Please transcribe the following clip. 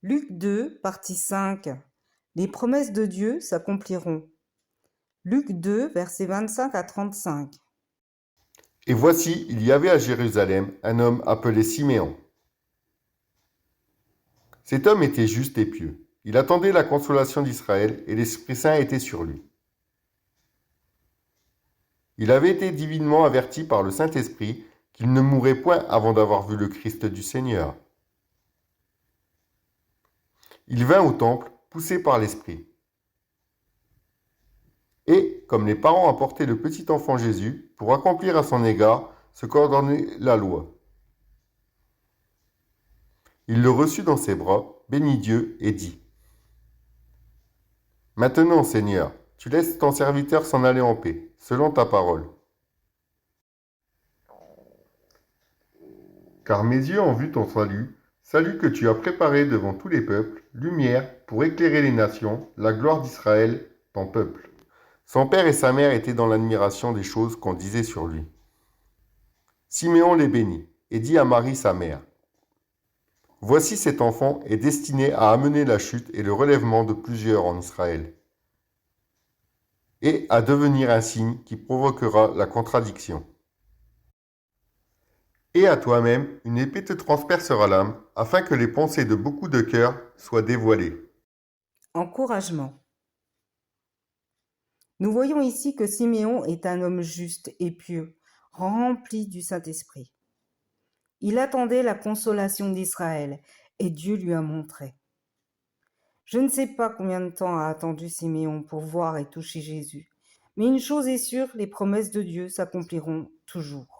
Luc 2, partie 5. Les promesses de Dieu s'accompliront. Luc 2, versets 25 à 35. Et voici, il y avait à Jérusalem un homme appelé Siméon. Cet homme était juste et pieux. Il attendait la consolation d'Israël et l'Esprit Saint était sur lui. Il avait été divinement averti par le Saint-Esprit qu'il ne mourrait point avant d'avoir vu le Christ du Seigneur. Il vint au temple, poussé par l'Esprit. Et, comme les parents apportaient le petit enfant Jésus, pour accomplir à son égard ce qu'ordonnait la loi. Il le reçut dans ses bras, bénit Dieu et dit : « Maintenant, Seigneur, tu laisses ton serviteur s'en aller en paix, selon ta parole. Car mes yeux ont vu ton salut, salut que tu as préparé devant tous les peuples, lumière pour éclairer les nations, la gloire d'Israël, ton peuple. » Son père et sa mère étaient dans l'admiration des choses qu'on disait sur lui. Siméon les bénit et dit à Marie sa mère : « Voici cet enfant est destiné à amener la chute et le relèvement de plusieurs en Israël, et à devenir un signe qui provoquera la contradiction. Et à toi-même, une épée te transpercera l'âme, afin que les pensées de beaucoup de cœurs soient dévoilées. » Encouragement. Nous voyons ici que Siméon est un homme juste et pieux, rempli du Saint-Esprit. Il attendait la consolation d'Israël et Dieu lui a montré. Je ne sais pas combien de temps a attendu Siméon pour voir et toucher Jésus, mais une chose est sûre, les promesses de Dieu s'accompliront toujours.